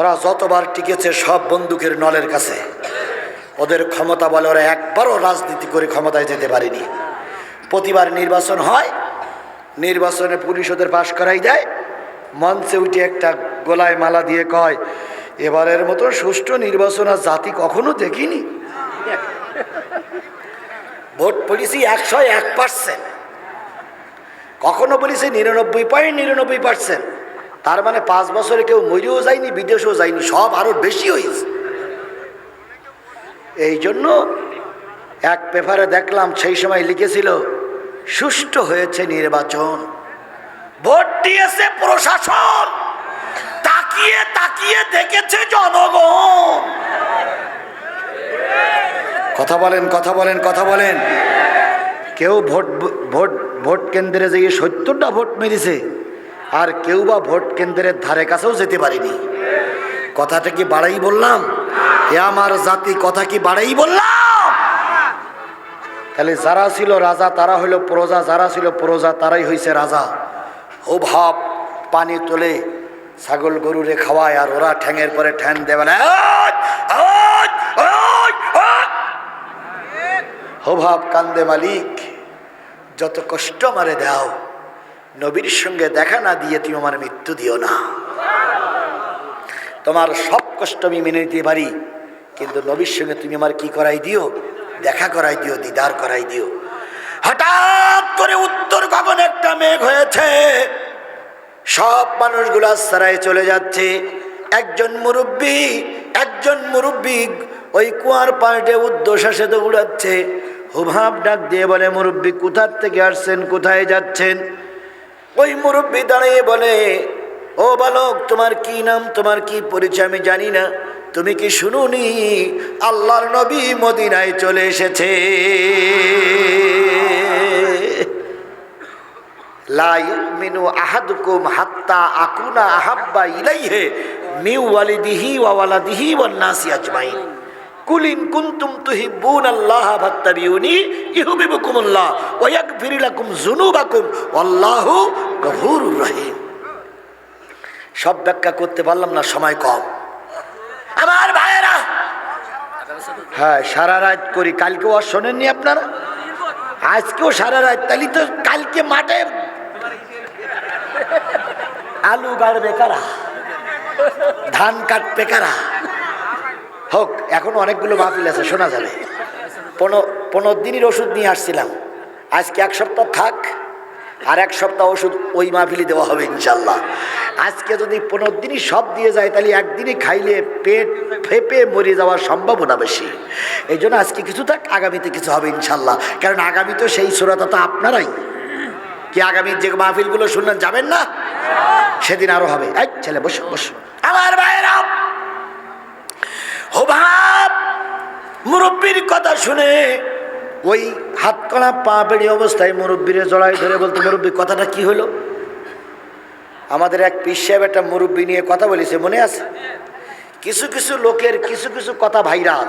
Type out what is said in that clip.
ওরা যতবার টিকেছে সব বন্দুকের নলের কাছে। ওদের ক্ষমতা বলে ওরা একবারও রাজনীতি করে ক্ষমতায় যেতে পারেনি। প্রতিবার নির্বাচন হয়, নির্বাচনে পুলিশ ওদের পাশ করাই দেয়, মঞ্চে উঠে একটা গলায় মালা দিয়ে কয়, এবারের মতো সুষ্ঠু নির্বাচন আর জাতি কখনো দেখিনি। ভোট পড়েছি 101%, কখনো বলেছি 99.99%। তার মানে 5 বছরে কেউ মরেও যায়নি, বিদেশেও যায়নি, সব আরো বেশি হয়েছে। এই জন্য এক পেপারে দেখলাম সেই সময় লিখেছিল, সুষ্ঠু হয়েছে নির্বাচন, ভোট দিয়েছে প্রশাসন, তাকিয়ে তাকিয়ে দেখেছে জনগণ। কথা বলেন, কথা বলেন, কথা বলেন। কেউ ভোট ভোট ভোট কেন্দ্রে যেয়ে 70টা ভোট মেরেছে, আর কেউ বা ভোট কেন্দ্রের ধারে কাছেও যেতে পারেনি। কথাটা কি বাড়াই বললাম? এ আমার জাতি, কথা কি বাড়াই বললাম? তাহলে যারা ছিল রাজা তারা হইল প্রজা, যারা ছিল প্রজা তারাই হইছে রাজা। ও ভাব পানি তোলে, ছাগল গরুরে খাওয়ায়, আর ওরা ঠ্যাঙের পরে ঠ্যাং দেবে না। হো ভাব কান্দে মালিক, যত কষ্ট আমারে দাও, নবীর সঙ্গে দেখা না দিয়ে তুমি আমার মৃত্যু দিও না। তোমার সব কষ্ট আমি মেনে নিতে পারি, কিন্তু নবীর সঙ্গে তুমি আমার কি করাই দিও? দেখা করাই দিও, দিদার করাই দিও। হঠাৎ করে উত্তর গগনে একটা মেঘ হয়েছে, সব মানুষগুলো সারায় চলে যাচ্ছে। একজন মুরব্বী ওই কুয়ার পাড়ে উদ্দেশ্যে দৌড়াচ্ছে। হুভাব ডাক দিয়ে বলে, মুরব্বী কোথার থেকে আসছেন, কোথায় যাচ্ছেন? ওই মুরব্বী দাঁড়িয়ে বলে, ও বালক, তোমার কি নাম, তোমার কি পরিচয় আমি জানি না, তুমি কি শুনুনি আল্লাহর নবী মদিনায় চলে এসেছে? লা ইউমিনু আহাদুকুম হাত্তা আকুনা আহাব্বা ইলাইহি মিন ওয়ালিদিহি ওয়া ওয়ালাদিহি ওয়ান নাসি আজমাইন। কুল ইন কুনতুম তুহিব্বুনাল্লাহা ফাত্তাবিউনি ইউহিব্বুকুমুল্লাহ ওয়া ইয়াগফির লাকুম যুনুবাকুম ওয়াল্লাহু গফুরুর রহিম। সব ব্যাখ্যা করতে পারলাম না, সময় কম। আমার ভাইয়েরা, হ্যাঁ সারা রাত করি, কালকেও আর শোনেননি আপনারা, আজকেও সারা রাত। তাহলে তো কালকে মাঠে আলু গাড়বে কারা, ধান কাটবে কারা? হোক, এখন অনেকগুলো মাহফিল আছে, শোনা যাবে। 15 দিনের ওষুধ নিয়ে আসছিলাম, আজকে 1 সপ্তাহ থাক, আর 1 সপ্তাহ ওষুধ ওই মাহফিলে দেওয়া হবে ইনশাল্লাহ। আজকে যদি 15 দিনই সব দিয়ে যায়, তাহলে একদিনই খাইলে পেট ফেপে মরে যাওয়ার সম্ভাবনা বেশি। এই জন্য আজকে কিছু থাক, আগামীতে কিছু হবে ইনশাল্লাহ। কারণ আগামী তো সেই সুরাতা তো আপনারাই। কি আগামীর যে মাহফিলগুলো শুনলেন, যাবেন না? সেদিন আরো হবে। এই ছেলে বসো বসো। আমার ভাইয়েরা, হুভাব মুরব্বীর কথা শুনে ওই হাত কড়া পা বেড়ে অবস্থায় মুরব্বীরে জড়াই ধরে বলতে, মুরব্বী কথাটা কি হলো? আমাদের এক পীর সাহেব একটা মুরব্বী নিয়ে কথা বলেছে, মনে আছে? কিছু কিছু লোকের কিছু কিছু কথা ভাইরাল,